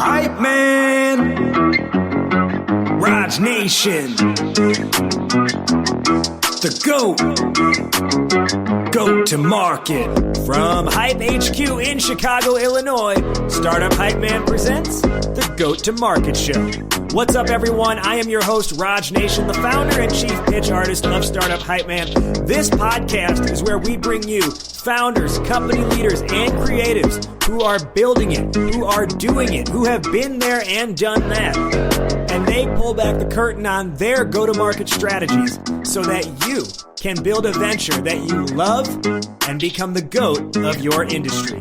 Hype Man, Raj Nation, the GOAT to market. From Hype HQ in Chicago, Illinois, Startup Hype Man presents the GOAT to Market Show. What's up, everyone? I am your host, Raj Nation, the founder and chief pitch artist of Startup Hype Man. This podcast is where we bring you founders, company leaders, and creatives who are building it, who are doing it, who have been there and done that. And they pull back the curtain on their go-to-market strategies so that you can build a venture that you love and become the GOAT of your industry.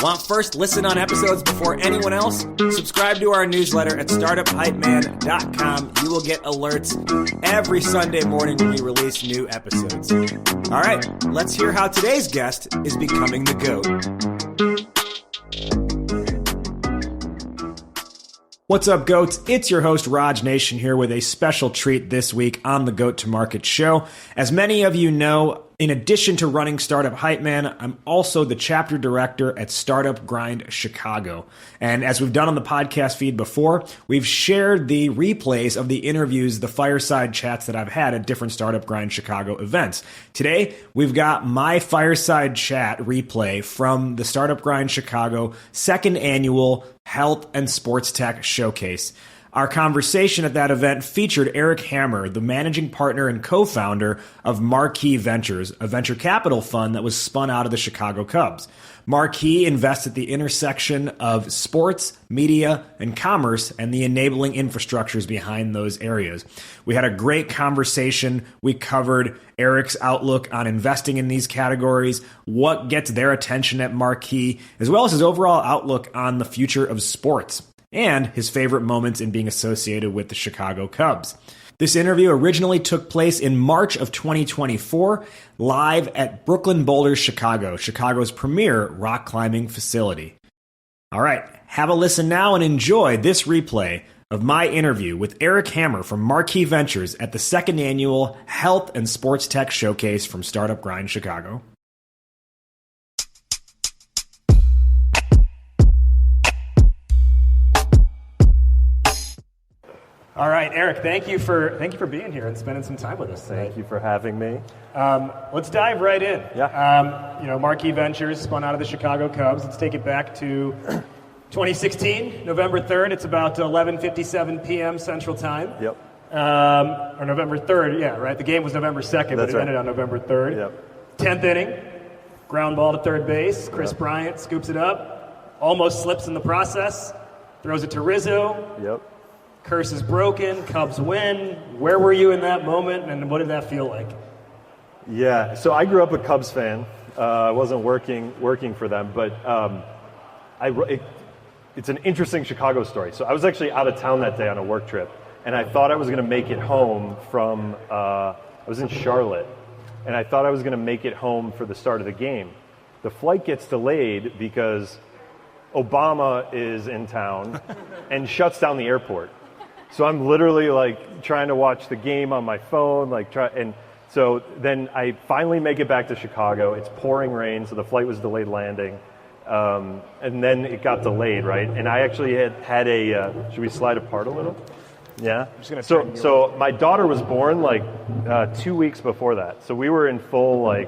Want first listen on episodes before anyone else? Subscribe to our newsletter at startuphypeman.com. You will get alerts every Sunday morning when we release new episodes. All right, let's hear how today's guest is becoming the GOAT. What's up, GOATs? It's your host, Raj Nation, here with a special treat this week on the GOAT to Market show. As many of you know, in addition to running Startup Hype Man, I'm also the chapter director at Startup Grind Chicago. And as we've done on the podcast feed before, we've shared the replays of the interviews, the fireside chats that I've had at different Startup Grind Chicago events. Today, we've got my fireside chat replay from the Startup Grind Chicago second annual Health and Sportstech Showcase. Our conversation at that event featured Erik, the managing partner and co-founder of Marquee Ventures, a venture capital fund that was spun out of the Chicago Cubs. Marquee invests at the intersection of sports, media, and commerce and the enabling infrastructures behind those areas. We had a great conversation. We covered Erik's outlook on investing in these categories, what gets their attention at Marquee, as well as his overall outlook on the future of sports, and his favorite moments in being associated with the Chicago Cubs. This interview originally took place in March of 2024, live at Brooklyn Boulders, Chicago, Chicago's premier rock climbing facility. All right, have a listen now and enjoy this replay of my interview with Erik from Marquee Ventures at the second annual Health and Sportstech Showcase from Startup Grind Chicago. All right, Erik, thank you for being here and spending some time with us today. Thank you for having me. Let's dive right in. Yeah. Marquee Ventures spun out of the Chicago Cubs. Let's take it back to 2016, November 3rd. It's about 11:57 p.m. Central Time. Yep. Or November 3rd, yeah, right? The game was November 2nd, but it ended on November 3rd. Yep. 10th inning, ground ball to third base. Chris Bryant scoops it up, almost slips in the process, throws it to Rizzo. Yep. Curse is broken, Cubs win. Where were you in that moment, and what did that feel like? Yeah, so I grew up a Cubs fan. I wasn't working for them, but it's an interesting Chicago story. So I was actually out of town that day on a work trip, and I thought I was going to make it home from, I was in Charlotte, and I thought I was going to make it home for the start of the game. The flight gets delayed because Obama is in town and shuts down the airport. So I'm literally like trying to watch the game on my phone, and so then I finally make it back to Chicago. It's pouring rain, so the flight was delayed landing, and then it got delayed, right? And I actually had a. Should we slide apart a little? Yeah. So my daughter was born 2 weeks before that, so we were in full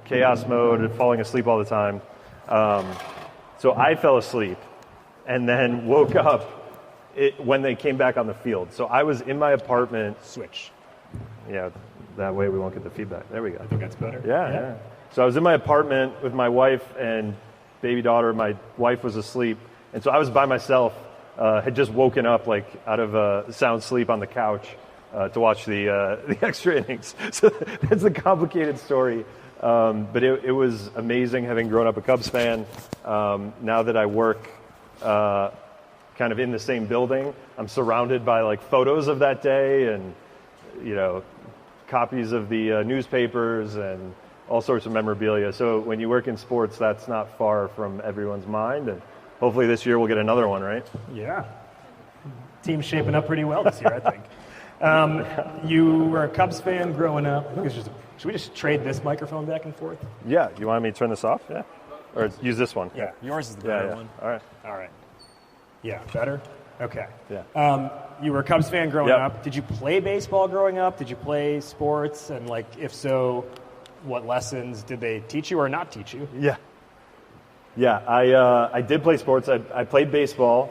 chaos mode, falling asleep all the time. So I fell asleep, and then woke up when they came back on the field. So I was in my apartment. Switch. Yeah, that way we won't get the feedback. There we go. I think that's better. Yeah. So I was in my apartment with my wife and baby daughter. My wife was asleep, and so I was by myself. Had just woken up out of a sound sleep on the couch to watch the extra innings. So that's a complicated story. But it was amazing having grown up a Cubs fan. Now that I work kind of in the same building, I'm surrounded by photos of that day and copies of the newspapers and all sorts of memorabilia. So when you work in sports, that's not far from everyone's mind, and hopefully this year we'll get another one, right? Yeah. Team's shaping up pretty well this year, I think. You were a Cubs fan growing up. Should we just trade this microphone back and forth? Yeah. You want me to turn this off? Yeah. Or use this one? Yeah. Yours is the better one. All right. Yeah, better? Okay. Yeah. You were a Cubs fan growing up. Did you play baseball growing up? Did you play sports? And like, if so, what lessons did they teach you or not teach you? Yeah. Yeah, I did play sports. I played baseball.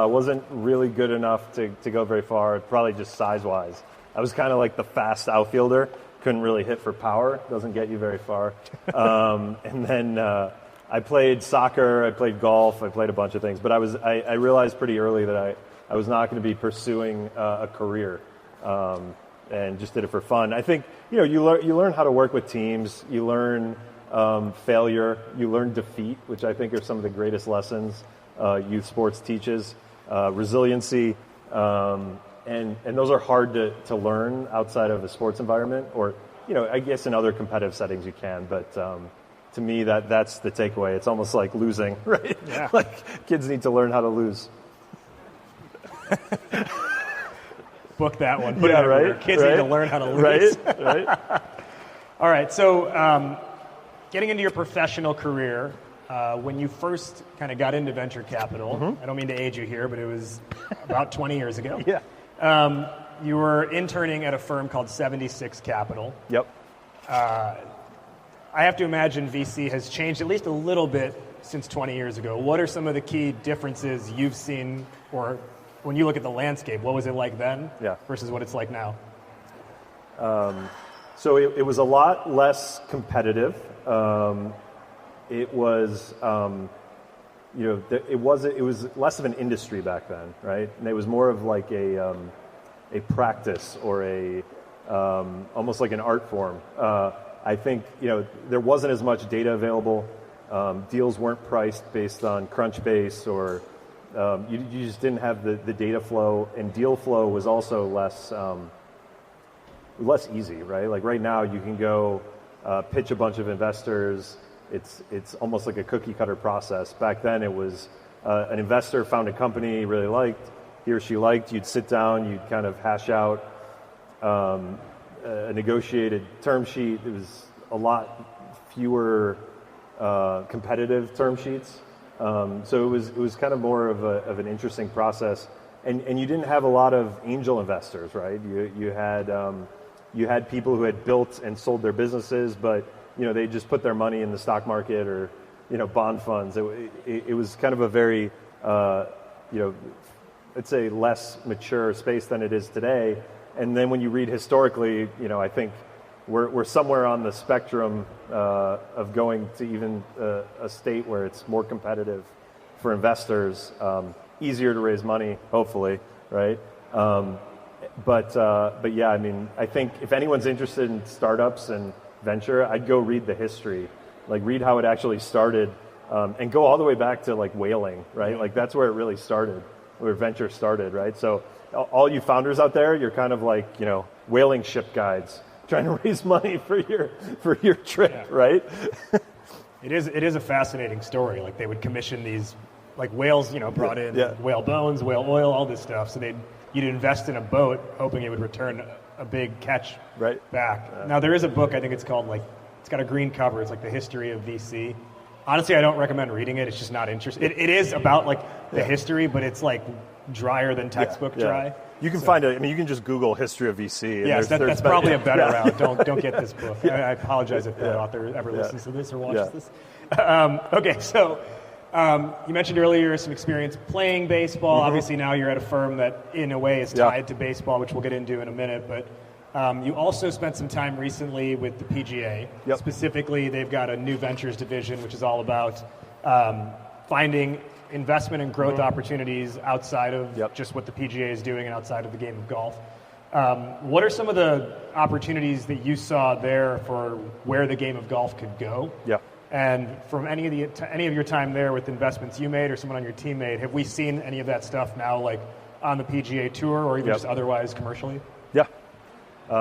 Wasn't really good enough to go very far, probably just size-wise. I was kind of like the fast outfielder. Couldn't really hit for power. Doesn't get you very far. And then I played soccer. I played golf. I played a bunch of things. But I realized pretty early that I was not going to be pursuing a career, and just did it for fun. I think you learn how to work with teams. You learn failure. You learn defeat, which I think are some of the greatest lessons youth sports teaches. Resiliency, and those are hard to learn outside of a sports environment, or I guess in other competitive settings you can. But to me, that's the takeaway. It's almost like losing, right? Yeah. Like kids need to learn how to lose. Book that one. Yeah, right. Kids need to learn how to lose. Right. All right. So, getting into your professional career, when you first kind of got into venture capital, I don't mean to age you here, but it was about 20 years ago. Yeah. You were interning at a firm called 76 Capital. Yep. I have to imagine VC has changed at least a little bit since 20 years ago. What are some of the key differences you've seen, or when you look at the landscape, what was it like then versus what it's like now? So it was a lot less competitive. It was, it was less of an industry back then, right? And it was more of like a practice or almost like an art form. I think there wasn't as much data available. Deals weren't priced based on Crunchbase, or you just didn't have the data flow, and deal flow was also less easy, right? Like right now, you can go pitch a bunch of investors. It's almost like a cookie cutter process. Back then, it was an investor found a company he really liked, he or she liked. You'd sit down, you'd kind of hash out a negotiated term sheet. It was a lot fewer competitive term sheets. So it was kind of more of an interesting process, and you didn't have a lot of angel investors, right? You had people who had built and sold their businesses, but they just put their money in the stock market or bond funds. It was kind of a very I'd say less mature space than it is today. And then when you read historically, I think we're somewhere on the spectrum of going to even a state where it's more competitive for investors, easier to raise money, hopefully, right? But yeah, I mean, I think if anyone's interested in startups and venture, I'd go read the history, like read how it actually started, and go all the way back to like whaling, right? Like that's where it really started, where venture started, right? So all you founders out there, you're kind of like whaling ship guides, trying to raise money for your trip, right? It is a fascinating story. Like they would commission these, like whales, brought in whale bones, whale oil, all this stuff. So you'd invest in a boat, hoping it would return a big catch back. Now there is a book, I think it's called it's got a green cover. It's like the history of VC. Honestly, I don't recommend reading it. It's just not interesting. It is about the history, but it's like drier than textbook dry. You can find it. I mean, you can just Google history of VC. And yes, that's probably a better route. Don't get this book. I apologize if the author ever listens to this or watches this. Okay, so you mentioned earlier some experience playing baseball. Mm-hmm. Obviously, now you're at a firm that, in a way, is tied to baseball, which we'll get into in a minute. But you also spent some time recently with the PGA. Yep. Specifically, they've got a new ventures division, which is all about finding investment and growth opportunities outside of just what the PGA is doing and outside of the game of golf. What are some of the opportunities that you saw there for where the game of golf could go? Yeah. And from any of your time there with investments you made or someone on your team made, have we seen any of that stuff now, like on the PGA Tour or even just otherwise commercially? Yeah,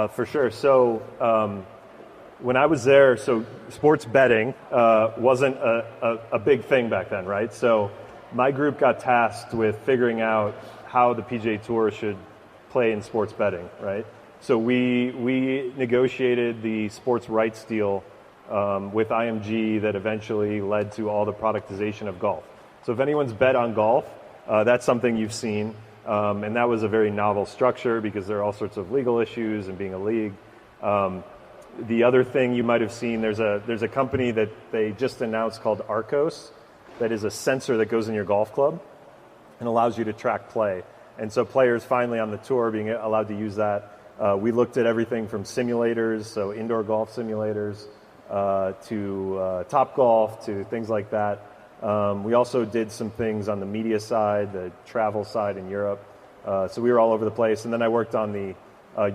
for sure. So when I was there, so sports betting wasn't a big thing back then, right? So my group got tasked with figuring out how the PGA Tour should play in sports betting, right? So we negotiated the sports rights deal with IMG that eventually led to all the productization of golf. So if anyone's bet on golf, That's something you've seen. And that was a very novel structure because there are all sorts of legal issues and being a league. The other thing you might have seen, there's a company that they just announced called Arcos that is a sensor that goes in your golf club and allows you to track play. And so players finally on the tour being allowed to use that. We looked at everything from simulators, so indoor golf simulators, to Top Golf, to things like that. We also did some things on the media side, the travel side in Europe. So we were all over the place. And then I worked on the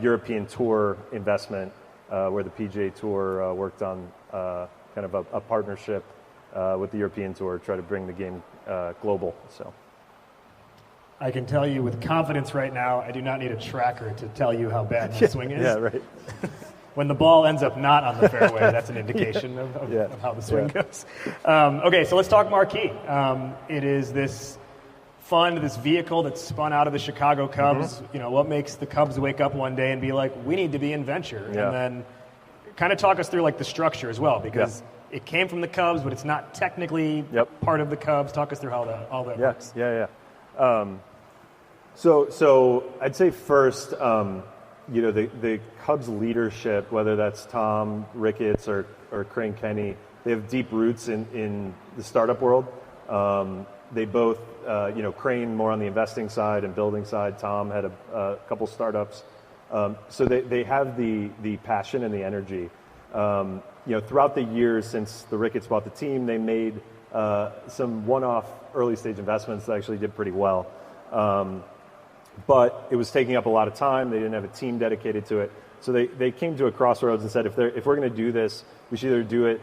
European Tour investment, where the PGA Tour worked on kind of a partnership with the European Tour, try to bring the game global. So I can tell you with confidence right now, I do not need a tracker to tell you how bad my swing is. Yeah, right. When the ball ends up not on the fairway, that's an indication of how the swing goes. Okay, so let's talk Marquee. It is this fund, this vehicle that's spun out of the Chicago Cubs. You know, what makes the Cubs wake up one day and be like, we need to be in venture? Yeah. And then kind of talk us through like the structure as well, because it came from the Cubs, but it's not technically part of the Cubs. Talk us through how all that works. So I'd say first, you know, the Cubs leadership, whether that's Tom Ricketts or Crane Kenny, they have deep roots in the startup world. They both, you know, Crane more on the investing side and building side. Tom had a couple startups. So they have the passion and the energy. You know, throughout the years since the Ricketts bought the team, they made some one-off early stage investments that actually did pretty well. But it was taking up a lot of time. They didn't have a team dedicated to it. So they came to a crossroads and said, if we're going to do this, we should either do it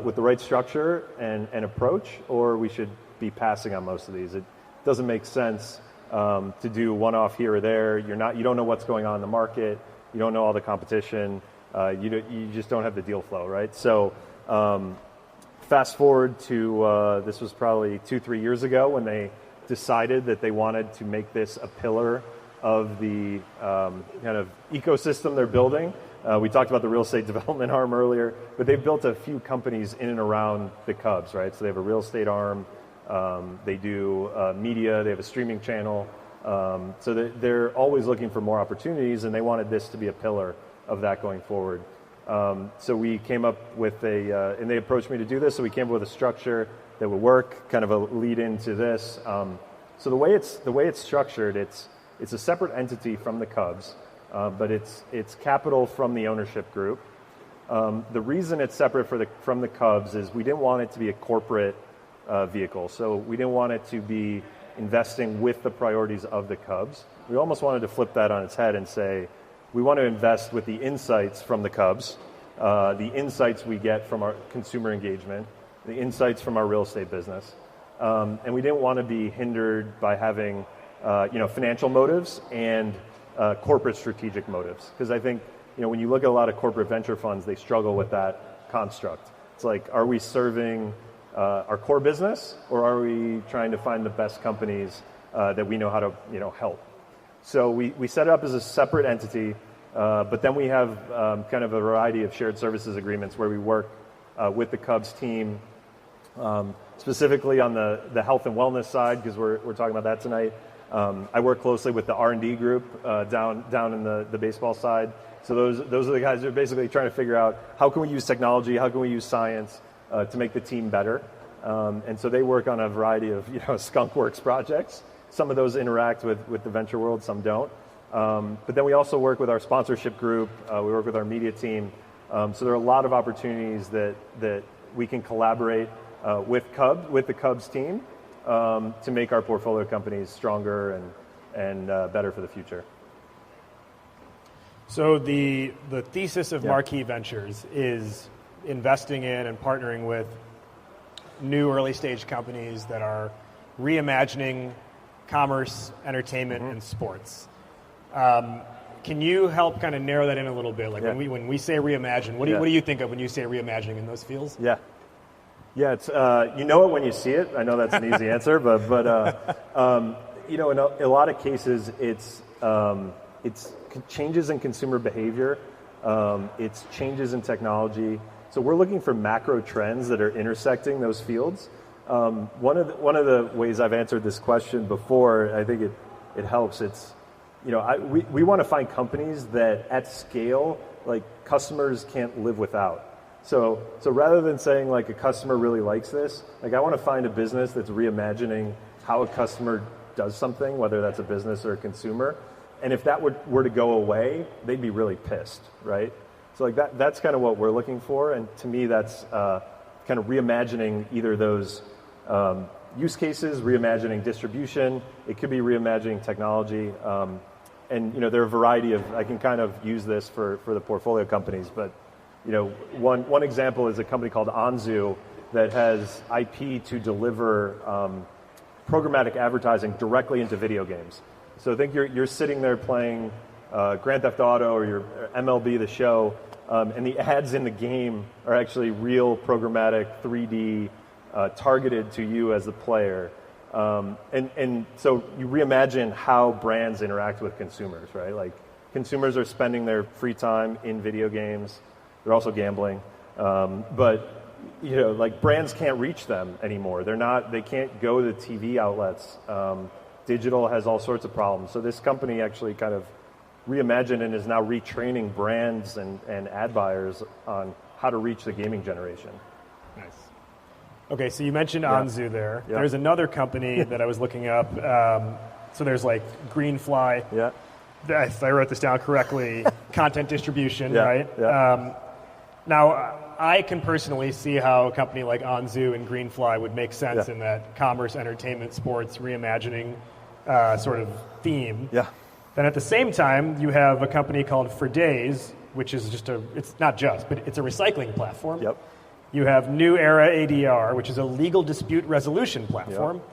with the right structure and approach, or we should be passing on most of these. It doesn't make sense to do one-off here or there. You don't know what's going on in the market. You don't know all the competition. You just don't have the deal flow, right? So fast forward to this was probably 2-3 years ago when they decided that they wanted to make this a pillar of the kind of ecosystem they're building. We talked about the real estate development arm earlier, but they've built a few companies in and around the Cubs, right? So they have a real estate arm. They do media. They have a streaming channel. So they're always looking for more opportunities, and they wanted this to be a pillar of that going forward. So we came up with and they approached me to do this, so we came up with a structure that would work, kind of a lead into this. So the way it's structured, it's a separate entity from the Cubs, but it's capital from the ownership group. The reason it's separate from the Cubs is we didn't want it to be a corporate vehicle. So we didn't want it to be investing with the priorities of the Cubs. We almost wanted to flip that on its head and say, we want to invest with the insights from the Cubs, the insights we get from our consumer engagement, the insights from our real estate business. And we didn't want to be hindered by having financial motives and corporate strategic motives. Because I think, when you look at a lot of corporate venture funds, they struggle with that construct. It's like, are we serving our core business, or are we trying to find the best companies that we know how to help? So we set it up as a separate entity, but then we have kind of a variety of shared services agreements where we work with the Cubs team, specifically on the health and wellness side, because we're talking about that tonight. I work closely with the R&D group down in the baseball side. So those are the guys who are basically trying to figure out how can we use technology, how can we use science to make the team better. And so they work on a variety of skunk works projects. Some of those interact with the venture world, some don't. But then we also work with our sponsorship group. We work with our media team. So there are a lot of opportunities that we can collaborate with the Cubs team to make our portfolio companies stronger and better for the future. So the thesis of Marquee Ventures is investing in and partnering with new early stage companies that are reimagining commerce, entertainment, and sports. Can you help kind of narrow that in a little bit? Like when we say reimagine, what do you think of when you say reimagining in those fields? Yeah, it's you know it when you see it. I know that's an easy answer, but in a lot of cases, it's changes in consumer behavior, it's changes in technology. So we're looking for macro trends that are intersecting those fields. One of the ways I've answered this question before, I think it helps. It's, we want to find companies that at scale, like customers can't live without. So rather than saying like a customer really likes this, like I want to find a business that's reimagining how a customer does something, whether that's a business or a consumer. And if that were to go away, they'd be really pissed, right? So like that's kind of what we're looking for. And to me, that's kind of reimagining either those use cases, reimagining distribution. It could be reimagining technology. And there are a variety of, I can kind of use this for the portfolio companies, but one example is a company called Anzu that has IP to deliver programmatic advertising directly into video games. So think you're sitting there playing Grand Theft Auto or your MLB The Show, and the ads in the game are actually real programmatic 3D targeted to you as the player. And so you reimagine how brands interact with consumers, right? Like consumers are spending their free time in video games. They're also gambling. But like brands can't reach them anymore. They can't go to TV outlets. Digital has all sorts of problems. So this company actually kind of reimagined and is now retraining brands and ad buyers on how to reach the gaming generation. Nice. Okay, so you mentioned Anzu there. Yeah. There's another company that I was looking up. So there's like Greenfly. Yeah. If I wrote this down correctly, content distribution, right? Yeah. Now, I can personally see how a company like Anzu and Greenfly would make sense in that commerce, entertainment, sports, reimagining sort of theme. Yeah. Then at the same time, you have a company called For Days, which is it's not just, but it's a recycling platform. Yep. You have New Era ADR, which is a legal dispute resolution platform. Yep.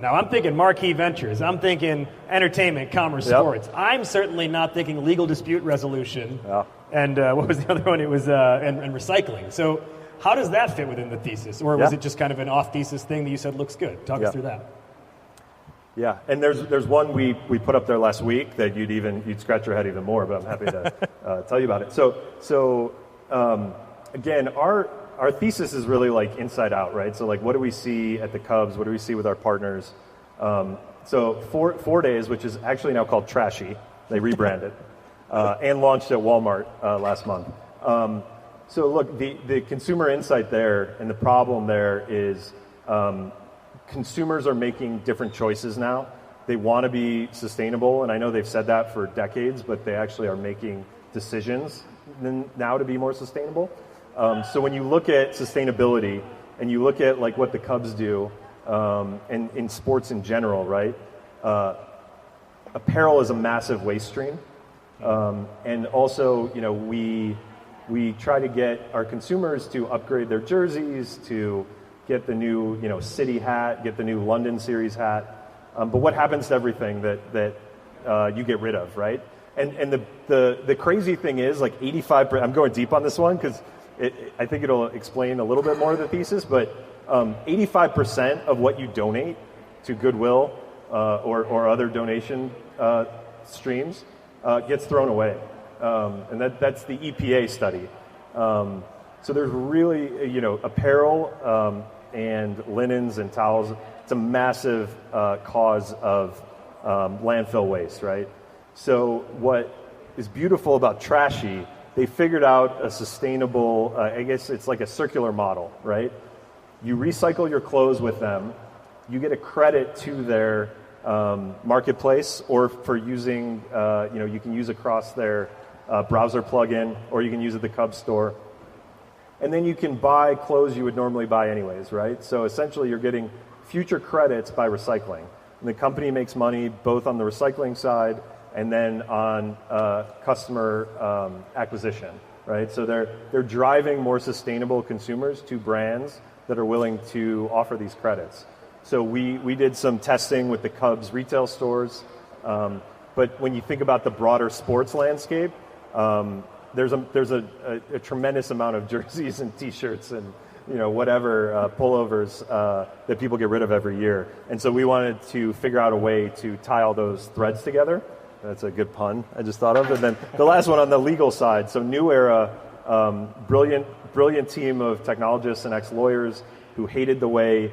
Now, I'm thinking Marquee Ventures. I'm thinking entertainment, commerce, sports. I'm certainly not thinking legal dispute resolution. Yeah. And what was the other one? It was and recycling. So how does that fit within the thesis? Or was it just kind of an off-thesis thing that you said looks good? Talk us through that. Yeah, and there's one we put up there last week that you'd scratch your head even more, but I'm happy to tell you about it. So again, our thesis is really like inside out, right? So like what do we see at the Cubs? What do we see with our partners? So 4 Days, which is actually now called Trashy, they rebranded and launched at Walmart last month. So look, the consumer insight there and the problem there is consumers are making different choices now. They want to be sustainable, and I know they've said that for decades, but they actually are making decisions now to be more sustainable. So when you look at sustainability and you look at like what the Cubs do and in sports in general, right? Apparel is a massive waste stream, and also we try to get our consumers to upgrade their jerseys, to get the new City hat, get the new London Series hat. But what happens to everything that you get rid of, right? And the crazy thing is like 85%. I'm going deep on this one because I think it'll explain a little bit more of the thesis. But 85% of what you donate to Goodwill or other donation streams gets thrown away, and that's the EPA study. So there's really apparel and linens and towels. It's a massive cause of landfill waste, right? So what is beautiful about Trashy, they figured out a sustainable, I guess it's like a circular model, right? You recycle your clothes with them, you get a credit to their marketplace, or for using, you can use across their browser plugin, or you can use at the Cubs store. And then you can buy clothes you would normally buy anyways, right? So essentially you're getting future credits by recycling. And the company makes money both on the recycling side and then on customer acquisition, right? So they're driving more sustainable consumers to brands that are willing to offer these credits. So we did some testing with the Cubs retail stores, but when you think about the broader sports landscape, there's a tremendous amount of jerseys and T-shirts and whatever pullovers that people get rid of every year, and so we wanted to figure out a way to tie all those threads together. That's a good pun I just thought of. And then the last one on the legal side. So New Era, brilliant team of technologists and ex-lawyers who hated the way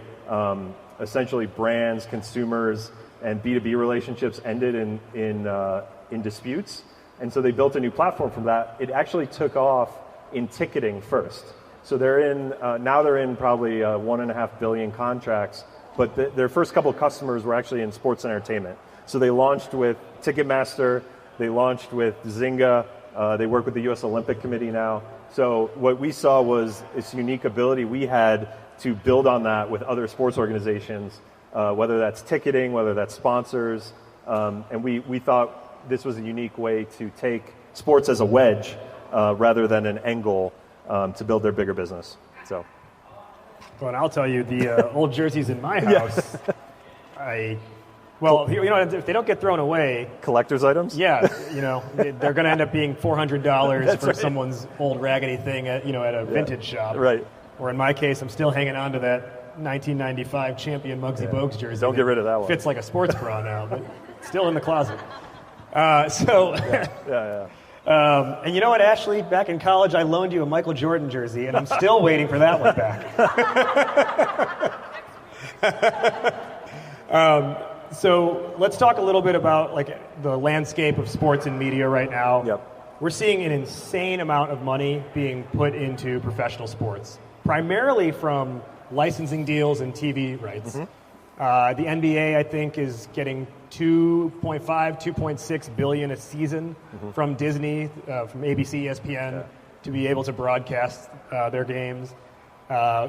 Essentially, brands, consumers, and B2B relationships ended in disputes, and so they built a new platform from that. It actually took off in ticketing first. So now they're in probably 1.5 billion contracts, but their first couple of customers were actually in sports and entertainment. So they launched with Ticketmaster, they launched with Zynga, they work with the U.S. Olympic Committee now. So what we saw was this unique ability we had to build on that with other sports organizations, whether that's ticketing, whether that's sponsors, and we thought this was a unique way to take sports as a wedge rather than an end goal to build their bigger business. So, well, and I'll tell you, the old jerseys in my house, if they don't get thrown away, collector's items. Yeah, they're going to end up being $400 for someone's old raggedy thing at a vintage shop. Right. Or in my case, I'm still hanging on to that 1995 champion Muggsy Bogues jersey. Don't get rid of that one. Fits like a sports bra now, but still in the closet. And you know what, Ashley? Back in college, I loaned you a Michael Jordan jersey, and I'm still waiting for that one back. So let's talk a little bit about the landscape of sports and media right now. Yep. We're seeing an insane amount of money being put into professional sports, primarily from licensing deals and TV rights. The NBA, I think, is getting $2.5, $2.6 billion a season from Disney, from ABC, ESPN, to be able to broadcast their games.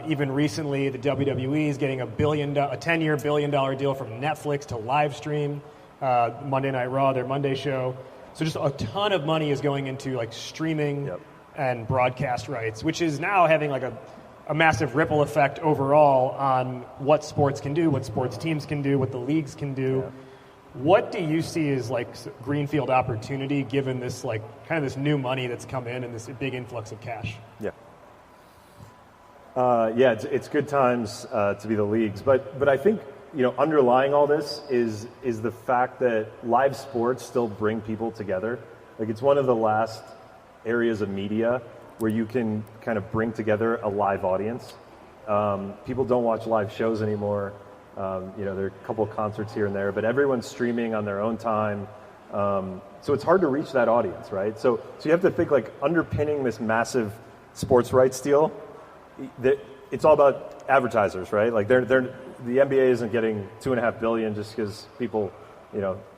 Even recently, the WWE is getting a 10-year $1 billion deal from Netflix to live stream Monday Night Raw, their Monday show. So just a ton of money is going into streaming and broadcast rights, which is now having a massive ripple effect overall on what sports can do, what sports teams can do, what the leagues can do. Yeah. What do you see as greenfield opportunity given this kind of this new money that's come in and this big influx of cash? Yeah. It's good times to be the leagues, but I think underlying all this is the fact that live sports still bring people together. It's one of the last areas of media where you can kind of bring together a live audience. People don't watch live shows anymore. There are a couple of concerts here and there, but everyone's streaming on their own time. So it's hard to reach that audience, right? So you have to think underpinning this massive sports rights deal. It's all about advertisers, right? The NBA isn't getting $2.5 billion just because people,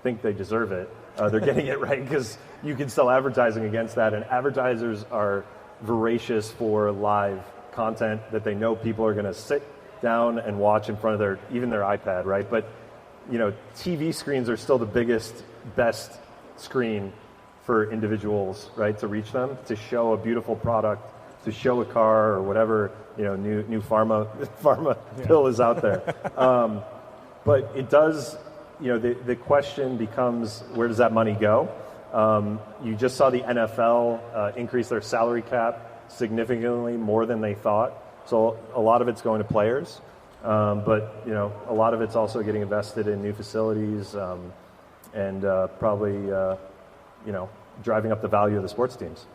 think they deserve it. They're getting it right because you can sell advertising against that, and advertisers are voracious for live content that they know people are going to sit down and watch in front of their iPad, right? But TV screens are still the biggest, best screen for individuals, right? To reach them, to show a beautiful product, to show a car or whatever new pharma pill is out there. But it does. The question becomes, where does that money go? You just saw the NFL increase their salary cap significantly more than they thought. So a lot of it's going to players, but a lot of it's also getting invested in new facilities and probably driving up the value of the sports teams.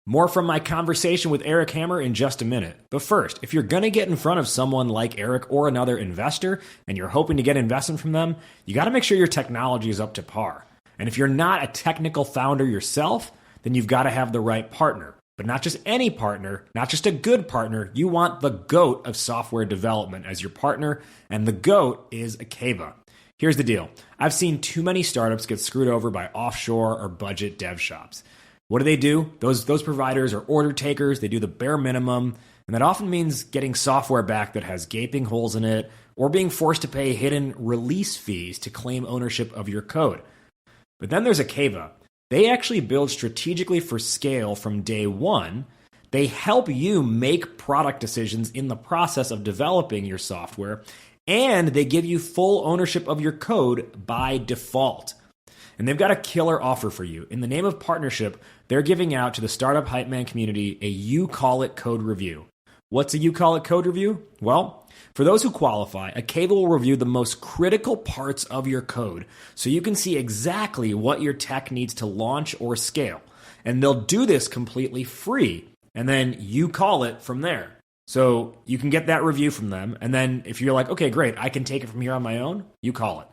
More from my conversation with Erik Hammer in just a minute. But first, if you're going to get in front of someone like Erik or another investor, and you're hoping to get investment from them, you got to make sure your technology is up to par. And if you're not a technical founder yourself, then you've got to have the right partner. But not just any partner, not just a good partner. You want the GOAT of software development as your partner, and the GOAT is Akeva. Here's the deal. I've seen too many startups get screwed over by offshore or budget dev shops. What do? Those providers are order takers. They do the bare minimum, and that often means getting software back that has gaping holes in it, or being forced to pay hidden release fees to claim ownership of your code. But then there's Akeva. They actually build strategically for scale from day one. They help you make product decisions in the process of developing your software, and they give you full ownership of your code by default. And they've got a killer offer for you. In the name of partnership, they're giving out to the Startup Hype Man community a You Call It code review. What's a You Call It code review? Well, for those who qualify, Akeva will review the most critical parts of your code so you can see exactly what your tech needs to launch or scale. And they'll do this completely free, and then you call it from there. So you can get that review from them. And then if you're like, okay, great, I can take it from here on my own, you call it.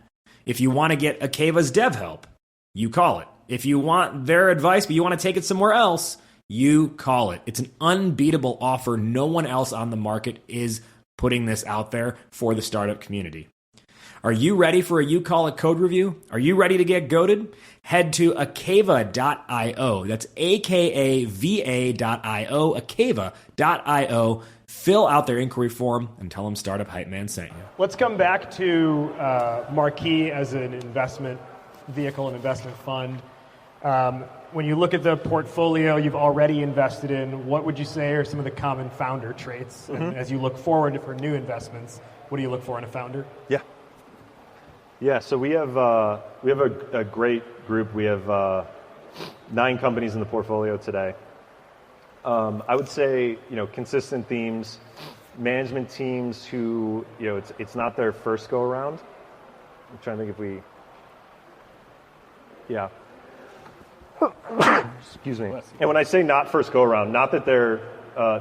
If you want to get Akeva's dev help, you call it. If you want their advice, but you want to take it somewhere else, you call it. It's an unbeatable offer. No one else on the market is putting this out there for the startup community. Are you ready for a You Call It code review? Are you ready to get goated? Head to akeva.io. That's akava.io, akeva.io. Fill out their inquiry form and tell them Startup Hype Man sent you. Let's come back to Marquee as an investment vehicle, an investment fund. When you look at the portfolio you've already invested in, what would you say are some of the common founder traits? Mm-hmm. And as you look forward for new investments, what do you look for in a founder? Yeah. So we have a great group. We have 9 companies in the portfolio today. I would say, consistent themes, management teams who, it's not their first go around. I'm trying to think excuse me. And when I say not first go around, not that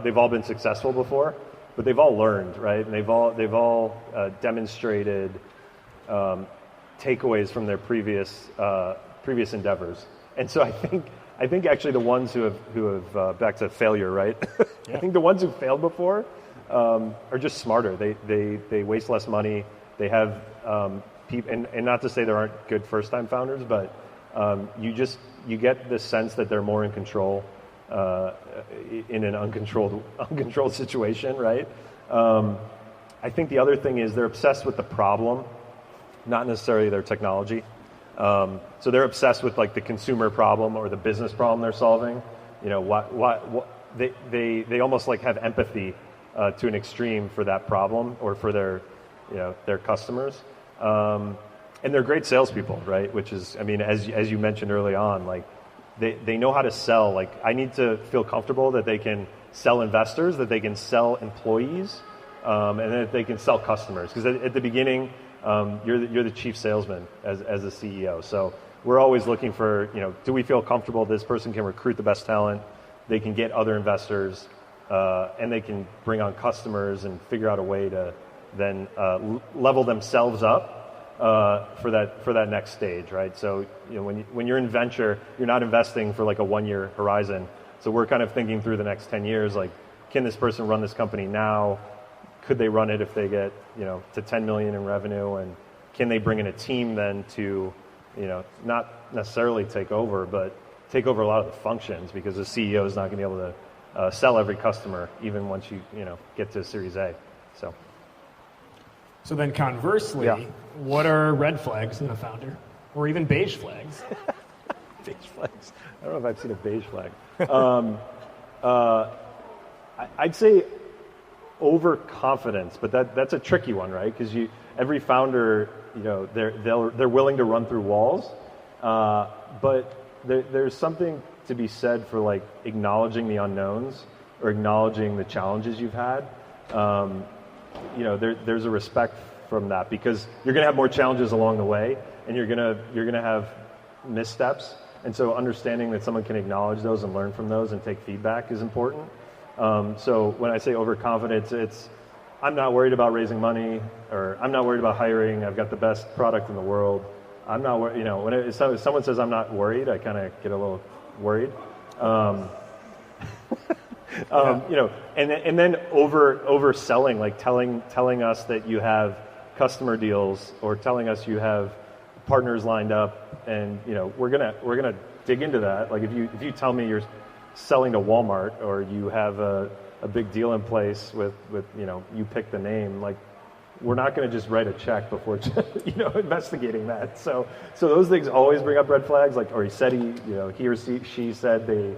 they've all been successful before, but they've all learned, right? And they've all demonstrated takeaways from their previous endeavors. And so I think actually the ones who have back to failure, right? Yeah. I think the ones who failed before are just smarter. They waste less money. They have and not to say there aren't good first time founders, but you get the sense that they're more in control in an uncontrolled situation, right? I think the other thing is they're obsessed with the problem, not necessarily their technology. So they're obsessed with like the consumer problem or the business problem they're solving. They almost like have empathy to an extreme for that problem or for their customers. And they're great salespeople, right? Which is, as you mentioned early on, like they know how to sell. Like I need to feel comfortable that they can sell investors, that they can sell employees, and that they can sell customers. Because at the beginning, you're the chief salesman as a CEO. So we're always looking for, do we feel comfortable this person can recruit the best talent, they can get other investors, and they can bring on customers and figure out a way to then level themselves up for that next stage, right? So when you're in venture, you're not investing for like a 1-year horizon. So we're kind of thinking through the next 10 years, like, can this person run this company now? Could they run it if they get to 10 million in revenue? And can they bring in a team then to not necessarily take over, but take over a lot of the functions, because the CEO is not going to be able to sell every customer even once you get to Series A. So then conversely, what are red flags in a founder? Or even beige flags? Beige flags. I don't know if I've seen a beige flag. I'd say overconfidence, but that's a tricky one, right? Because every founder, they're willing to run through walls, but there's something to be said for like acknowledging the unknowns or acknowledging the challenges you've had. There's a respect from that, because you're going to have more challenges along the way, and you're going to have missteps. And so understanding that someone can acknowledge those and learn from those and take feedback is important. So when I say overconfidence, it's I'm not worried about raising money, or I'm not worried about hiring. I've got the best product in the world. I'm not worried. When someone says I'm not worried, I kind of get a little worried. And then overselling, like telling us that you have customer deals, or telling us you have partners lined up, and we're gonna dig into that. Like if you tell me you're selling to Walmart, or you have a big deal in place with you pick the name, like we're not going to just write a check before investigating that. So those things always bring up red flags. Like, or he or she said they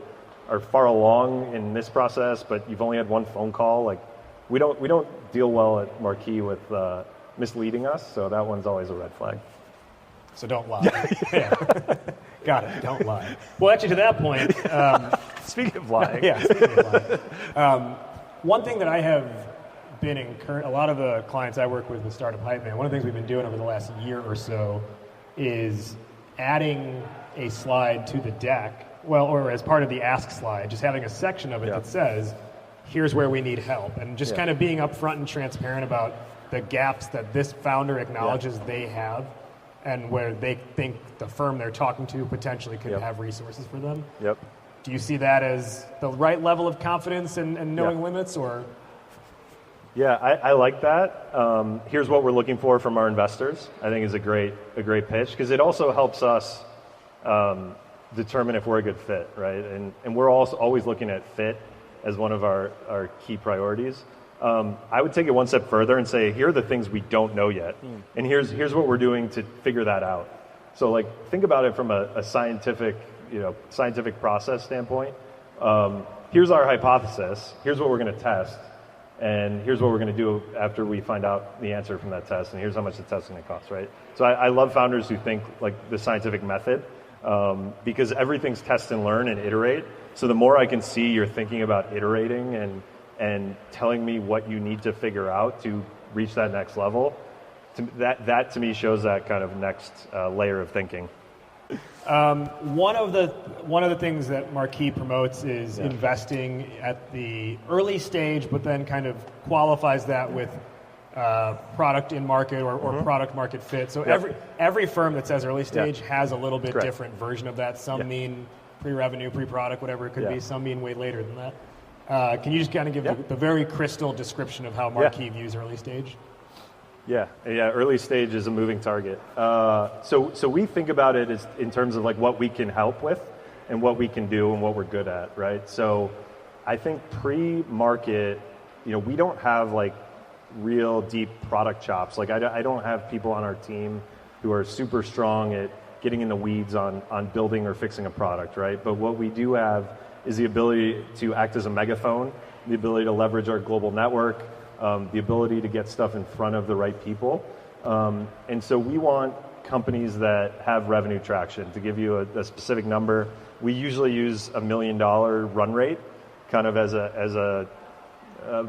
are far along in this process, but you've only had one phone call. Like we don't deal well at Marquee with misleading us, so that one's always a red flag. So don't lie. Yeah. Got it. Don't lie. Well, actually, to that point, speaking of lying, speaking of lying, one thing that I have been a lot of the clients I work with Startup Hype Man, one of the things we've been doing over the last year or so is adding a slide to the deck. Well, or as part of the Ask slide, just having a section of it that says, here's where we need help, and just kind of being upfront and transparent about the gaps that this founder acknowledges they have, and where they think the firm they're talking to potentially could have resources for them. Yep. Do you see that as the right level of confidence and knowing limits, or? Yeah, I like that. Here's what we're looking for from our investors. I think is a great pitch, because it also helps us determine if we're a good fit, right? And we're also always looking at fit as one of our key priorities. I would take it one step further and say, here are the things we don't know yet, and here's what we're doing to figure that out. So, like, think about it from a scientific process standpoint. Here's our hypothesis. Here's what we're going to test. And here's what we're going to do after we find out the answer from that test, and here's how much the test is going to cost, right? So I love founders who think like the scientific method, because everything's test and learn and iterate. So the more I can see you're thinking about iterating and telling me what you need to figure out to reach that next level, that to me shows that kind of next layer of thinking. One of the things that Marquee promotes is investing at the early stage, but then kind of qualifies that with product in market or product market fit. So every firm that says early stage has a little bit different version of that. Some mean pre-revenue, pre-product, whatever it could be. Some mean way later than that. Can you just kind of give the very crystal description of how Marquee views early stage? Yeah. Early stage is a moving target. So we think about it as in terms of like what we can help with and what we can do and what we're good at, right? So I think pre-market, we don't have like real deep product chops. Like I don't have people on our team who are super strong at getting in the weeds on building or fixing a product, right? But what we do have is the ability to act as a megaphone, the ability to leverage our global network, the ability to get stuff in front of the right people. And so we want companies that have revenue traction. To give you a specific number, we usually use $1 million run rate kind of as a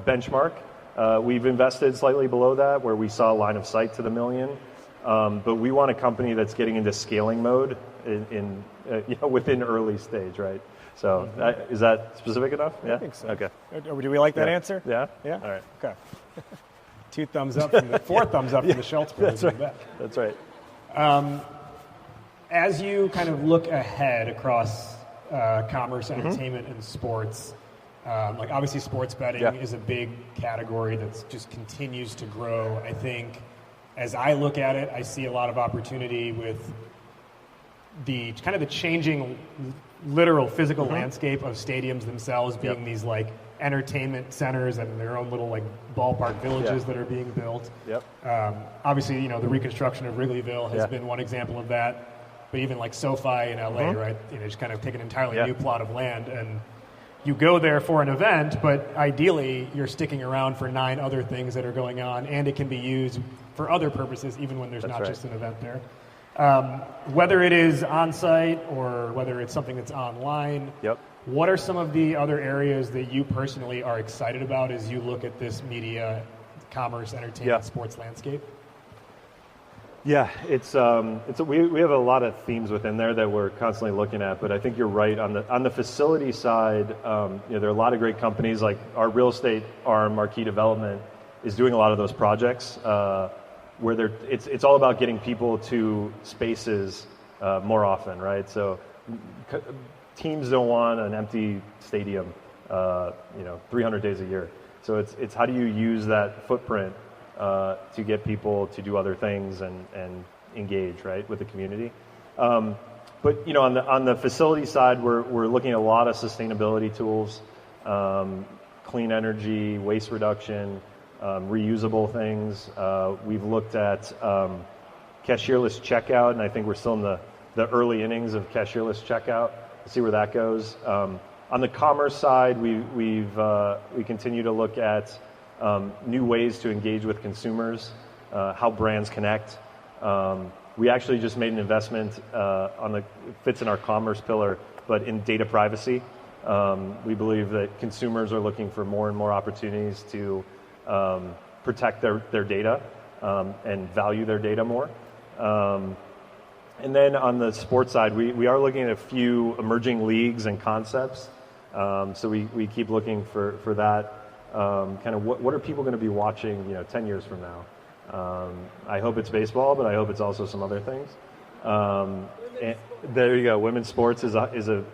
benchmark. We've invested slightly below that where we saw a line of sight to the million. But we want a company that's getting into scaling mode within early stage, right? So is that specific enough? I think so. Okay. Do we like that answer? Yeah. Yeah. All right. Okay. 2 thumbs up from the 4 thumbs up from the Schultz. That's right. That's right. As you kind of look ahead across commerce, entertainment, and sports, like obviously sports betting is a big category that just continues to grow. I think as I look at it, I see a lot of opportunity with the kind of the changing literal physical landscape of stadiums themselves being these like entertainment centers and their own little like ballpark villages that are being built. Obviously, the reconstruction of Wrigleyville has been one example of that. But even like SoFi in LA, right? Just kind of take an entirely new plot of land, and you go there for an event, but ideally you're sticking around for 9 other things that are going on, and it can be used for other purposes, even when there's just an event there. Whether it is on-site or whether it's something that's online, what are some of the other areas that you personally are excited about as you look at this media, commerce, entertainment, sports landscape? Yeah, we have a lot of themes within there that we're constantly looking at, but I think you're right on the facility side. There are a lot of great companies like our real estate arm, Marquee Development, is doing a lot of those projects. Where it's all about getting people to spaces more often, right? So teams don't want an empty stadium, 300 days a year. So it's how do you use that footprint to get people to do other things and engage, right, with the community. But on the facility side, we're looking at a lot of sustainability tools, clean energy, waste reduction. Reusable things. We've looked at cashierless checkout, and I think we're still in the early innings of cashierless checkout. We'll see where that goes. On the commerce side, we continue to look at new ways to engage with consumers, how brands connect. We actually just made an investment fits in our commerce pillar, but in data privacy. We believe that consumers are looking for more and more opportunities to protect their data and value their data more. And then on the sports side, we are looking at a few emerging leagues and concepts So we keep looking for that. Kind of what are people going to be watching 10 years from now? I hope it's baseball, but I hope it's also some other things. And there you go. Women's sports is a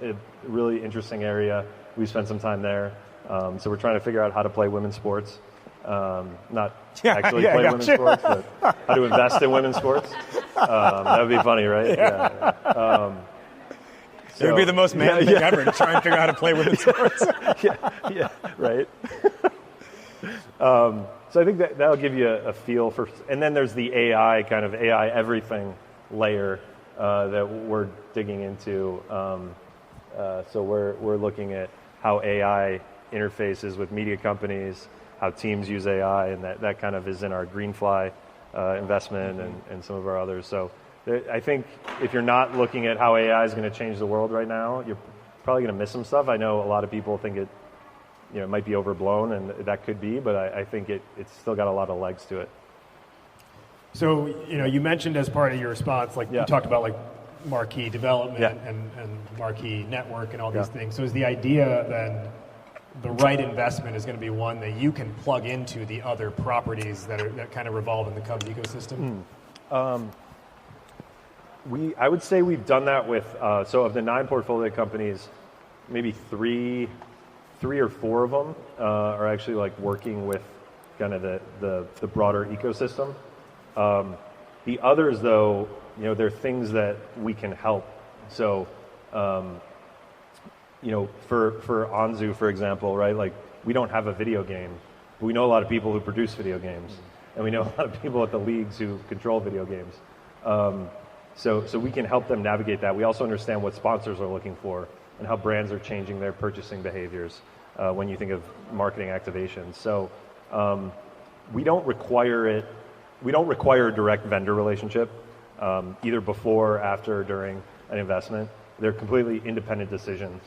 really interesting area. We spent some time there. So we're trying to figure out how to play women's sports. Not actually play women's sports, but how to invest in women's sports. That would be funny, right? Yeah. It would be the most man thing ever to try and figure out how to play women's sports. yeah, right. So I think that'll give you a feel for, and then there's the AI everything layer that we're digging into. So we're looking at how AI interfaces with media companies, how teams use AI, and that kind of is in our Greenfly investment and some of our others. So I think if you're not looking at how AI is going to change the world right now, you're probably going to miss some stuff. I know a lot of people think it might be overblown, and that could be, but I think it's still got a lot of legs to it. So, you mentioned as part of your response, you talked about Marquee development and Marquee network and all these things. So is the idea then the right investment is going to be one that you can plug into the other properties that kind of revolve in the Cubs ecosystem? I would say we've done that with, so of the 9 portfolio companies, maybe three or four of them are actually working with kind of the broader ecosystem. The others, though, they're things that we can help. So, for Anzu, for example, right? We don't have a video game, but we know a lot of people who produce video games, and we know a lot of people at the leagues who control video games. So we can help them navigate that. We also understand what sponsors are looking for and how brands are changing their purchasing behaviors when you think of marketing activations. So we don't require it. We don't require a direct vendor relationship, either before, after, during an investment. They're completely independent decisions.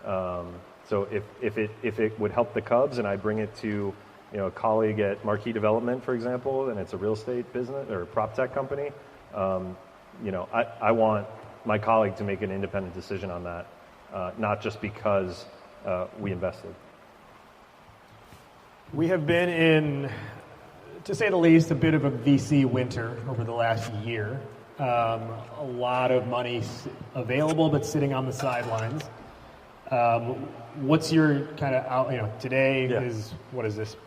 So if it would help the Cubs and I bring it to a colleague at Marquee Development, for example, and it's a real estate business or a prop tech company, I want my colleague to make an independent decision on that, not just because we invested. We have been in, to say the least, a bit of a VC winter over the last year. A lot of money available, but sitting on the sidelines. What's your kind of today is, what is this,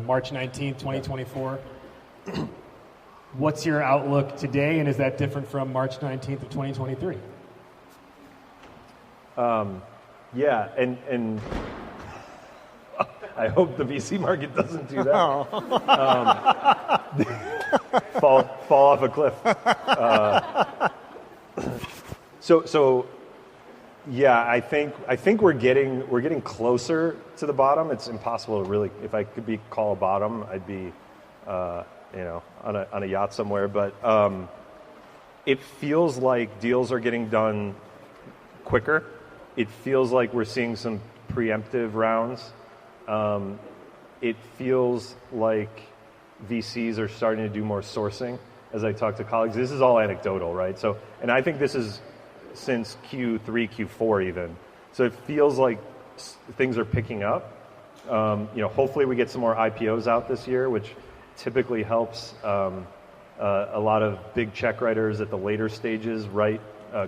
March 19th, 2024? What's your outlook today, and is that different from March 19th of 2023? And I hope the VC market doesn't do that. Fall off a cliff. I think we're getting closer to the bottom. It's impossible to really, if I could call a bottom, I'd be on a yacht somewhere. But it feels like deals are getting done quicker. It feels like we're seeing some preemptive rounds. It feels like VCs are starting to do more sourcing as I talk to colleagues. This is all anecdotal, right? So, and I think this is since Q3, Q4 even. So it feels like things are picking up. Hopefully we get some more IPOs out this year, which typically helps a lot of big check writers at the later stages write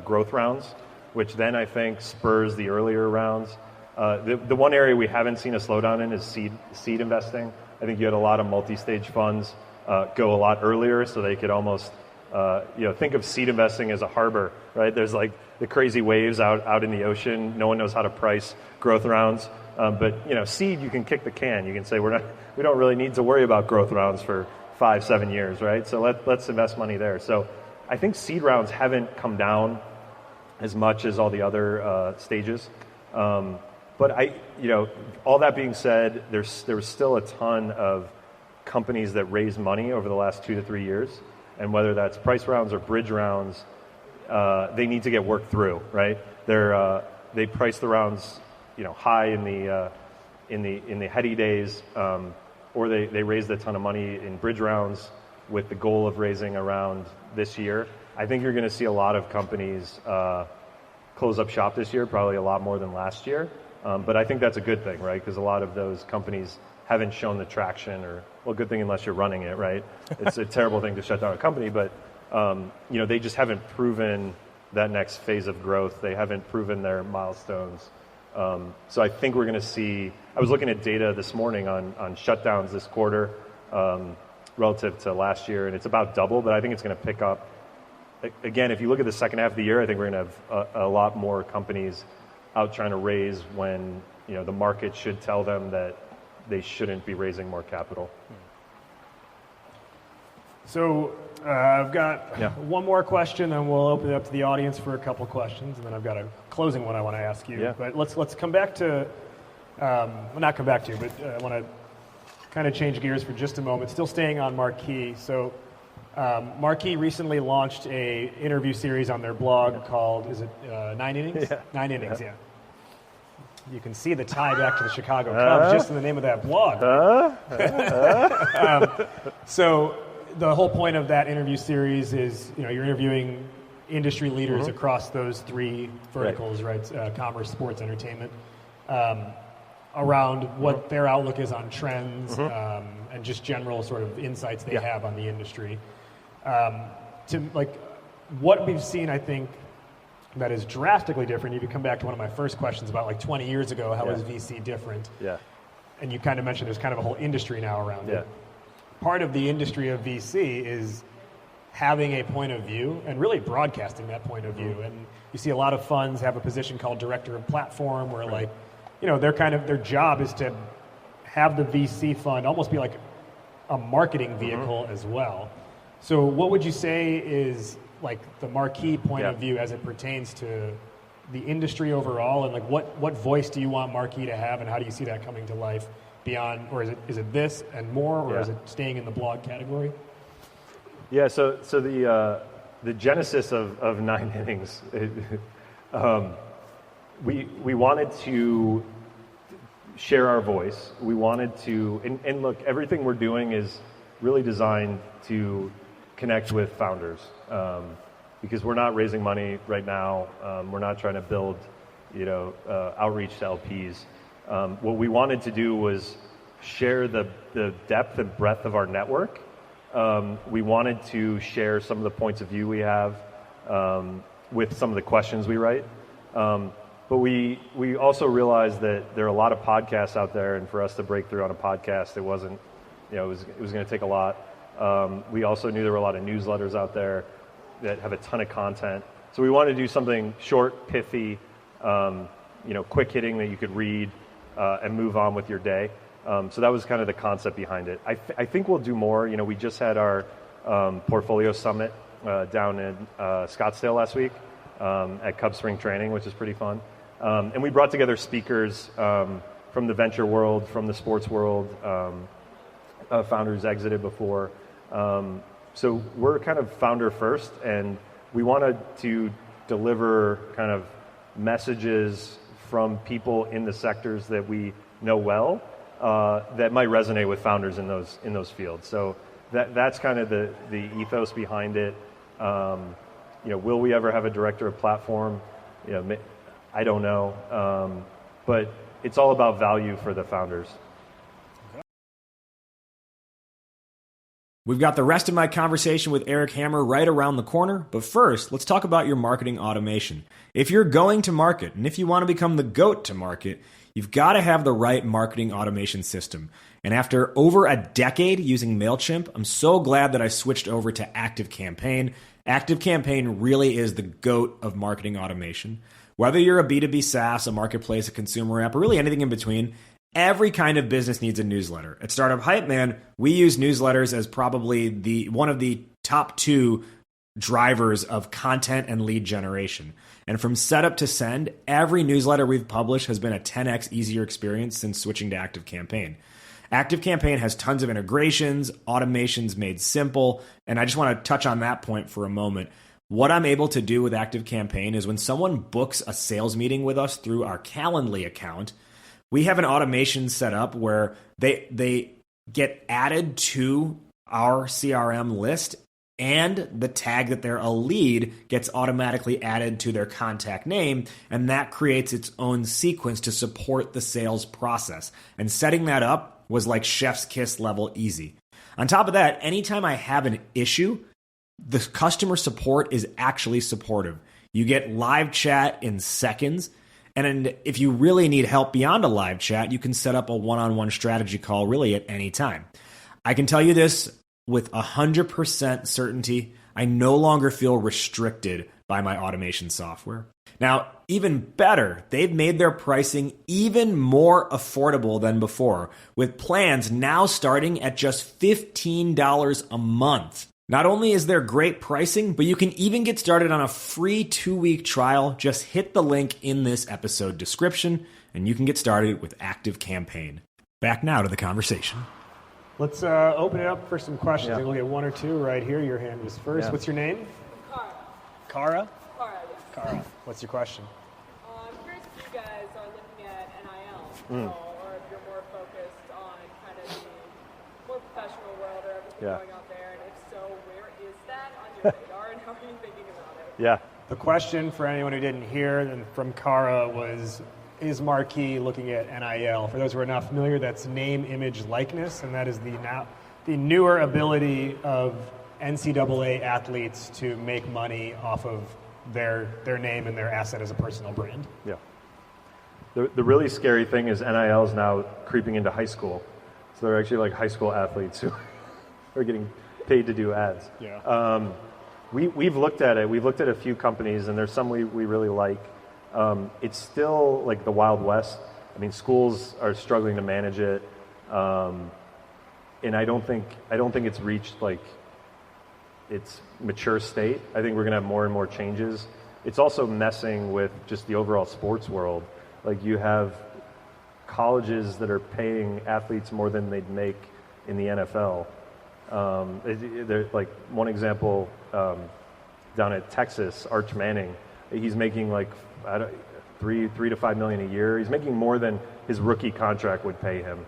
growth rounds, which then I think spurs the earlier rounds. The one area we haven't seen a slowdown in is seed investing. I think you had a lot of multi-stage funds go a lot earlier, so they could almost think of seed investing as a harbor, right? There's the crazy waves out in the ocean. No one knows how to price growth rounds, but seed, you can kick the can. You can say we don't really need to worry about growth rounds for 5-7 years, right? So let's invest money there. So I think seed rounds haven't come down as much as all the other stages. But all that being said, there was still a ton of companies that raised money over the last 2 to 3 years, and whether that's price rounds or bridge rounds, they need to get worked through, right? They price the rounds, high in the heady days, or they raised a ton of money in bridge rounds with the goal of raising around this year. I think you're going to see a lot of companies close up shop this year, probably a lot more than last year. But I think that's a good thing, right? Because a lot of those companies haven't shown the traction, or, well, good thing unless you're running it, right? It's a terrible thing to shut down a company, but they just haven't proven that next phase of growth. They haven't proven their milestones. So I think we're going to see, I was looking at data this morning on shutdowns this quarter relative to last year, and it's about double, but I think it's going to pick up. Again, if you look at the second half of the year, I think we're going to have a lot more companies out trying to raise when the market should tell them that they shouldn't be raising more capital. So I've got one more question, and we'll open it up to the audience for a couple questions, and then I've got a closing one I want to ask you. Yeah. But let's come back to, not come back to, but I want to kind of change gears for just a moment. Still staying on Marquee. So Marquee recently launched a interview series on their blog called, is it 9 Innings? Yeah. 9 Innings, yeah. You can see the tie back to the Chicago Cubs just in the name of that blog. So the whole point of that interview series is, you're interviewing industry leaders across those three verticals, right? Commerce, sports, entertainment, around what their outlook is on trends and just general sort of insights they have on the industry. What we've seen, I think, that is drastically different. You could come back to one of my first questions about 20 years ago, how is VC different? Yeah. And you kind of mentioned there's kind of a whole industry now around it. Part of the industry of VC is having a point of view and really broadcasting that point of view. And you see a lot of funds have a position called director of platform where their job is to have the VC fund almost be like a marketing vehicle as well. So what would you say is the Marquee point of view as it pertains to the industry overall, and what voice do you want Marquee to have, and how do you see that coming to life beyond, or is it this and more, or is it staying in the blog category? Yeah, so the genesis of 9 Innings, we wanted to share our voice. We wanted to, and look, everything we're doing is really designed to connect with founders, because we're not raising money right now. We're not trying to build, outreach to LPs. What we wanted to do was share the depth and breadth of our network. We wanted to share some of the points of view we have with some of the questions we write. But we also realized that there are a lot of podcasts out there, and for us to break through on a podcast, it wasn't, it was going to take a lot. We also knew there were a lot of newsletters out there that have a ton of content. So we wanted to do something short, pithy, quick hitting that you could read and move on with your day. So that was kind of the concept behind it. I think we'll do more. We just had our portfolio summit down in Scottsdale last week at Cub Spring Training, which is pretty fun. And we brought together speakers from the venture world, from the sports world, founders exited before. So we're kind of founder first, and we wanted to deliver kind of messages from people in the sectors that we know well that might resonate with founders in those fields. So that's kind of the ethos behind it. Will we ever have a director of platform? I don't know, but it's all about value for the founders. We've got the rest of my conversation with Erik Hammer right around the corner, but first, let's talk about your marketing automation. If you're going to market, and if you want to become the GOAT to market, you've got to have the right marketing automation system. And after over a decade using MailChimp, I'm so glad that I switched over to ActiveCampaign. ActiveCampaign really is the GOAT of marketing automation. Whether you're a B2B SaaS, a marketplace, a consumer app, or really anything in between, every kind of business needs a newsletter. At Startup Hype Man, we use newsletters as probably one of the top 2 drivers of content and lead generation. And from setup to send, every newsletter we've published has been a 10x easier experience since switching to ActiveCampaign. ActiveCampaign has tons of integrations, automations made simple, and I just want to touch on that point for a moment. What I'm able to do with ActiveCampaign is when someone books a sales meeting with us through our Calendly account, we have an automation set up where they get added to our CRM list and the tag that they're a lead gets automatically added to their contact name, and that creates its own sequence to support the sales process. And setting that up was like chef's kiss level easy. On top of that, anytime I have an issue, the customer support is actually supportive. You get live chat in seconds. And if you really need help beyond a live chat, you can set up a one-on-one strategy call really at any time. I can tell you this with 100% certainty. I no longer feel restricted by my automation software. Now, even better, they've made their pricing even more affordable than before, with plans now starting at just $15 a month. Not only is there great pricing, but you can even get started on a free 2-week trial. Just hit the link in this episode description, and you can get started with ActiveCampaign. Back now to the conversation. Let's open it up for some questions. Yeah. We'll get one or two right here. Your hand was first. Yeah. What's your name? Kara. Kara? Kara, yes. Kara. What's your question? I'm curious if you guys are looking at NIL, or if you're more focused on kind of the more professional world or everything going on there, and if so, where is that on your radar, and how are you thinking about it? Yeah. The question for anyone who didn't hear and from Kara was, is Marquee looking at NIL? For those who are not familiar, that's name, image, likeness, and that is the newer ability of NCAA athletes to make money off of their name and their asset as a personal brand. Yeah. The really scary thing is NIL is now creeping into high school. So they're actually like high school athletes who are getting paid to do ads. Yeah. We've looked at it. We've looked at a few companies, and there's some we really like. It's still like the Wild West. I mean, schools are struggling to manage it, and I don't think it's reached like its mature state. I think we're going to have more and more changes. It's also messing with just the overall sports world. Like you have colleges that are paying athletes more than they'd make in the NFL. They're like one example down at Texas, Arch Manning. He's making like $3 to $5 million a year. He's making more than his rookie contract would pay him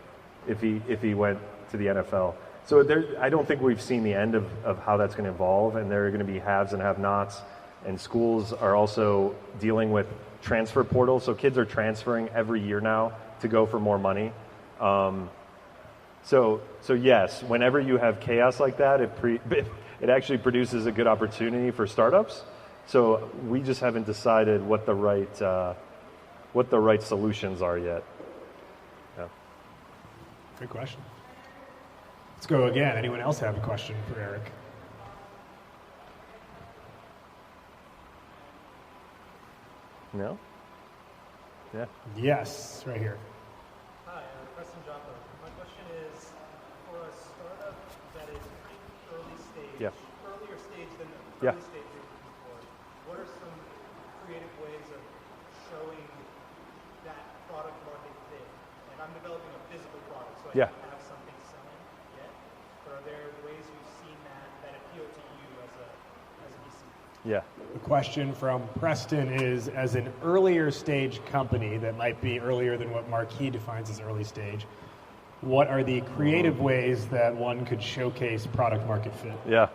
if he went to the NFL. So I don't think we've seen the end of how that's going to evolve, and there are going to be haves and have-nots. And schools are also dealing with transfer portals. So kids are transferring every year now to go for more money. So yes, whenever you have chaos like that, it actually produces a good opportunity for startups. So we just haven't decided what the right solutions are yet. Yeah. Good question. Let's go again. Anyone else have a question for Erik? No? Yeah. Yes, right here. Hi, Preston Joppa. My question is, for a startup that is pretty early stage, earlier stage than the early stage you're looking for, what are some creative ways of showing that product market fit? Like I'm developing a physical product, so I don't have something selling yet. But are there ways you've seen that appeal to you as a VC? Yeah. The question from Preston is, as an earlier stage company that might be earlier than what Marquee defines as early stage, what are the creative ways that one could showcase product market fit? Yeah.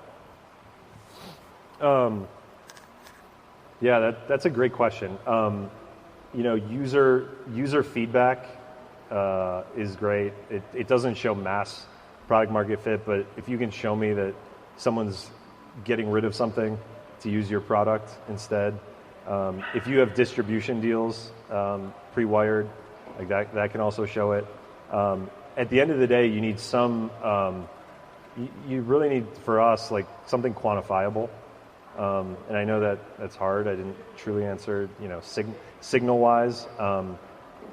That's a great question. User feedback is great. It doesn't show mass product market fit, but if you can show me that someone's getting rid of something to use your product instead, if you have distribution deals pre-wired, like that can also show it. At the end of the day, you need some. You really need, for us, like something quantifiable. And I know that's hard. I didn't truly answer. Signal-wise,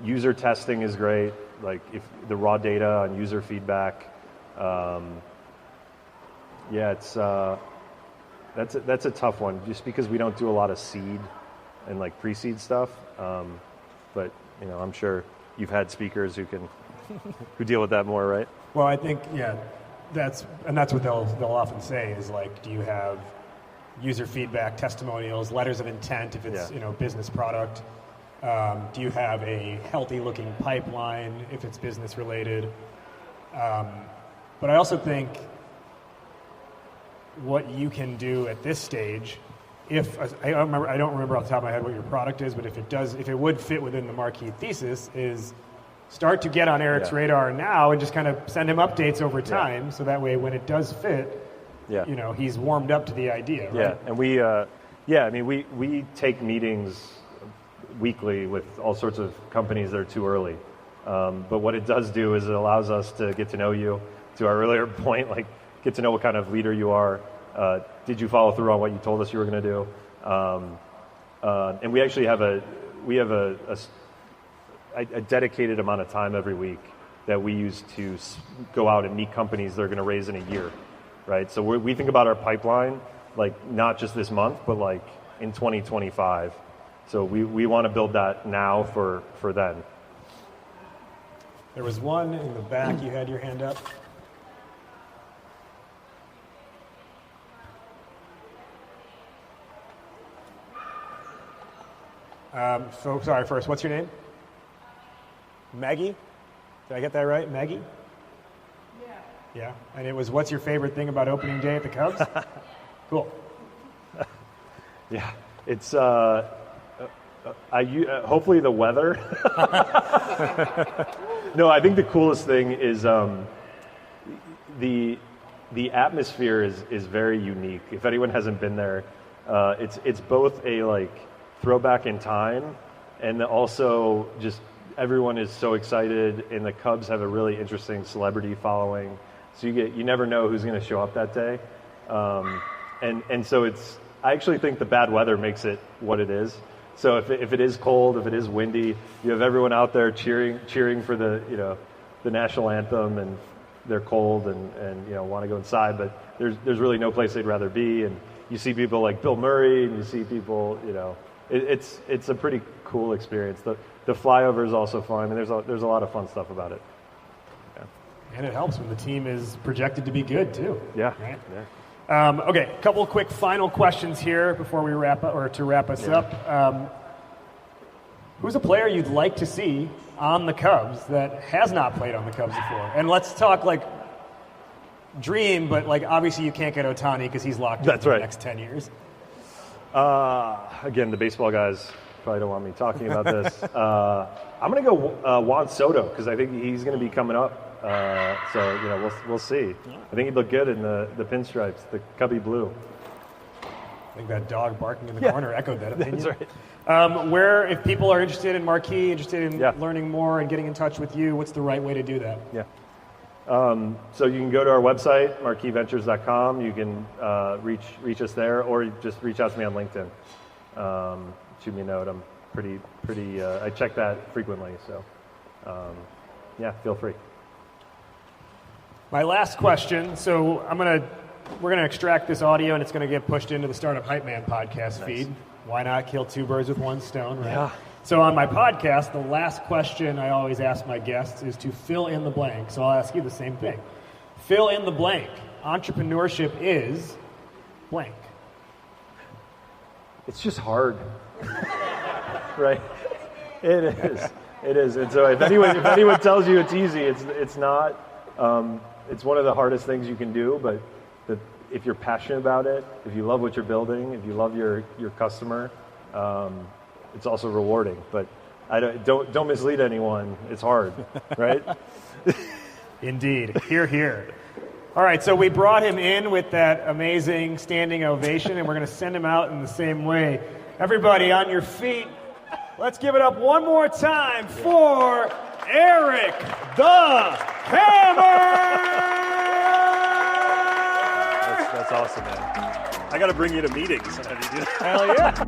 user testing is great. Like if the raw data on user feedback. That's a tough one, just because we don't do a lot of seed and like pre-seed stuff. But I'm sure you've had speakers who deal with that more, right? Well, I think that's what they'll often say is like, do you have user feedback, testimonials, letters of intent if it's business product? Do you have a healthy looking pipeline if it's business related? But I also think what you can do at this stage. If I don't remember off the top of my head what your product is, but if it would fit within the Marquee thesis, is start to get on Erik's radar now and just kind of send him updates over time, so that way when it does fit, he's warmed up to the idea. Right? Yeah, and we take meetings weekly with all sorts of companies that are too early. But what it does do is it allows us to get to know you. To our earlier point, like get to know what kind of leader you are. Did you follow through on what you told us you were going to do? And we actually have a dedicated amount of time every week that we use to go out and meet companies that are going to raise in a year, right? So we think about our pipeline like not just this month, but like in 2025. So we want to build that now for then. There was one in the back. You had your hand up. Sorry, first, what's your name? Maggie? Did I get that right? Maggie? Yeah. Yeah. And it was, what's your favorite thing about opening day at the Cubs? Cool. Yeah. It's, hopefully the weather. No, I think the coolest thing is the atmosphere is very unique. If anyone hasn't been there, it's both a like throwback in time, and also just everyone is so excited, and the Cubs have a really interesting celebrity following. So you never know who's going to show up that day, and so I actually think the bad weather makes it what it is. So if it is cold, if it is windy, you have everyone out there cheering for the national anthem, and they're cold and want to go inside, but there's really no place they'd rather be. And you see people like Bill Murray, and you see people, it's a pretty cool experience. The flyover is also fun, and there's a lot of fun stuff about it. Yeah. And it helps when the team is projected to be good too. Yeah. Right? Yeah. Okay, a couple of quick final questions here before we wrap up, or to wrap us up. Who's a player you'd like to see on the Cubs that has not played on the Cubs before? And let's talk like dream, but like obviously you can't get Ohtani because he's locked in for the next 10 years. Again, the baseball guys probably don't want me talking about this. I'm going to go Juan Soto because I think he's going to be coming up. So we'll see. I think he'd look good in the pinstripes, the Cubby blue. I think that dog barking in the corner echoed that opinion. That's right. Where, if people are interested in Marquee, interested in learning more and getting in touch with you, what's the right way to do that? Yeah. So you can go to our website, marqueeventures.com. You can reach us there, or just reach out to me on LinkedIn. Shoot me a note. I'm pretty. I check that frequently. So, feel free. My last question. So we're gonna extract this audio, and it's gonna get pushed into the Startup Hype Man podcast feed. Why not kill two birds with one stone, right? Yeah. So on my podcast, the last question I always ask my guests is to fill in the blank. So I'll ask you the same thing. Fill in the blank. Entrepreneurship is blank. It's just hard. Right? It is. And so if anyone tells you it's easy, it's not. It's one of the hardest things you can do, but if you're passionate about it, if you love what you're building, if you love your customer, it's also rewarding. But don't mislead anyone. It's hard, right? Indeed. Hear, hear. All right, so we brought him in with that amazing standing ovation, and we're going to send him out in the same way. Everybody on your feet. Let's give it up one more time for Erik the Hammer! That's awesome, man. I got to bring you to meetings. Hell yeah.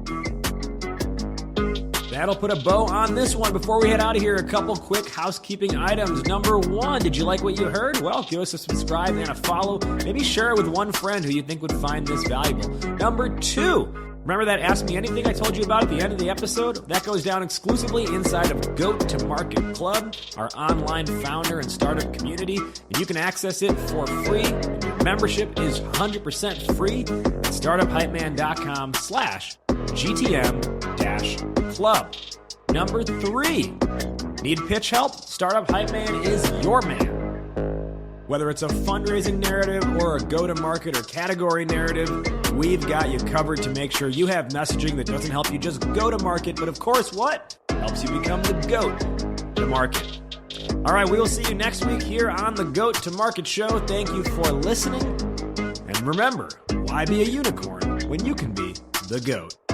That'll put a bow on this one. Before we head out of here, a couple quick housekeeping items. Number one, did you like what you heard? Well, give us a subscribe and a follow. Maybe share it with one friend who you think would find this valuable. Number two, remember that Ask Me Anything I told you about at the end of the episode? That goes down exclusively inside of Goat to Market Club, our online founder and startup community, and you can access it for free. Membership is 100% free at startuphypeman.com/GTM-club. Number three, need pitch help? Startup Hype Man is your man. Whether it's a fundraising narrative or a go-to-market or category narrative, we've got you covered to make sure you have messaging that doesn't help you just go to market, but of course what? Helps you become the GOAT to market. All right, we will see you next week here on the GOAT to Market Show. Thank you for listening. And remember, why be a unicorn when you can be the GOAT?